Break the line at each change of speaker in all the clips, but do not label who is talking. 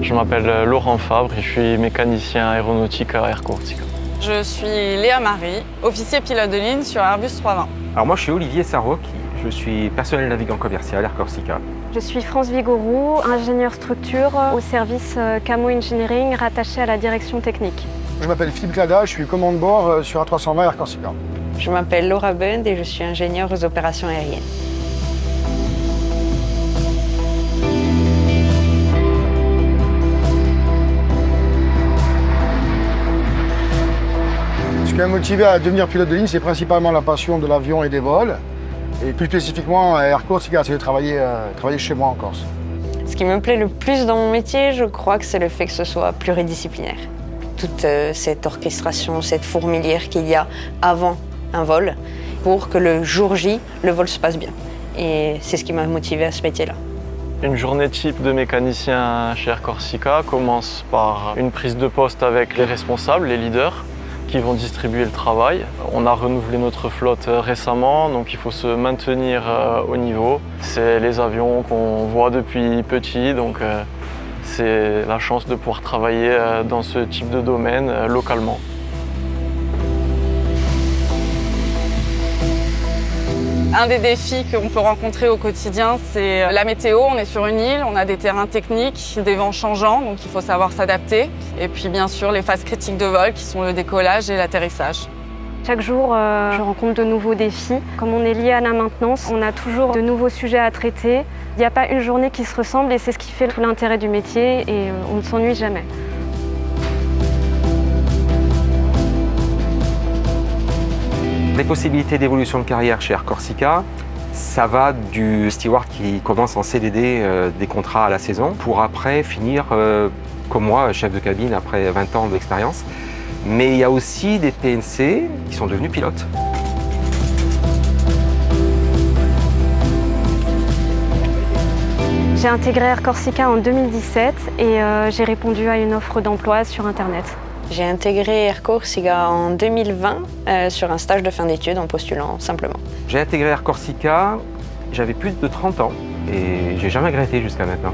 Je m'appelle Laurent Fabre et je suis mécanicien aéronautique à Air Corsica.
Je suis Léa Marie, officier pilote de ligne sur Airbus 320.
Alors moi je suis Olivier Sarroc, je suis personnel navigant commercial Air Corsica.
Je suis France Vigouroux, ingénieur structure au service Camo Engineering rattaché à la direction technique.
Je m'appelle Philippe Clada, je suis commande de bord sur A320 Air Corsica.
Je m'appelle Laura Bund et je suis ingénieure aux opérations aériennes.
Ce qui m'a motivé à devenir pilote de ligne, c'est principalement la passion de l'avion et des vols. Et plus spécifiquement, à Air Corsica, c'est de travailler chez moi en Corse.
Ce qui me plaît le plus dans mon métier, je crois que c'est le fait que ce soit pluridisciplinaire. Toute cette orchestration, cette fourmilière qu'il y a avant un vol, pour que le jour J, le vol se passe bien. Et c'est ce qui m'a motivé à ce métier-là.
Une journée type de mécanicien chez Air Corsica commence par une prise de poste avec les responsables, les leaders, qui vont distribuer le travail. On a renouvelé notre flotte récemment, donc il faut se maintenir au niveau. C'est les avions qu'on voit depuis petit, donc c'est la chance de pouvoir travailler dans ce type de domaine localement.
Un des défis qu'on peut rencontrer au quotidien, c'est la météo. On est sur une île, on a des terrains techniques, des vents changeants, donc il faut savoir s'adapter. Et puis bien sûr les phases critiques de vol qui sont le décollage et l'atterrissage.
Chaque jour, je rencontre de nouveaux défis. Comme on est lié à la maintenance, on a toujours de nouveaux sujets à traiter. Il n'y a pas une journée qui se ressemble et c'est ce qui fait tout l'intérêt du métier et on ne s'ennuie jamais.
Les possibilités d'évolution de carrière chez Air Corsica, ça va du steward qui commence en CDD des contrats à la saison pour après finir comme moi, chef de cabine après 20 ans d'expérience. Mais il y a aussi des PNC qui sont devenus pilotes.
J'ai intégré Air Corsica en 2017 et j'ai répondu à une offre d'emploi sur Internet.
J'ai intégré Air Corsica en 2020 sur un stage de fin d'études en postulant simplement.
J'ai intégré Air Corsica, j'avais plus de 30 ans et j'ai jamais regretté jusqu'à maintenant.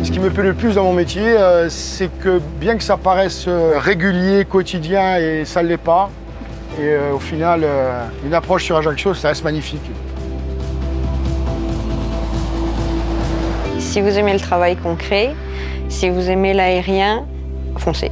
Ce qui me plaît le plus dans mon métier, c'est que bien que ça paraisse régulier, quotidien et ça ne l'est pas, et au final, une approche sur Ajaccio, ça reste magnifique.
Si vous aimez le travail concret, si vous aimez l'aérien, foncez.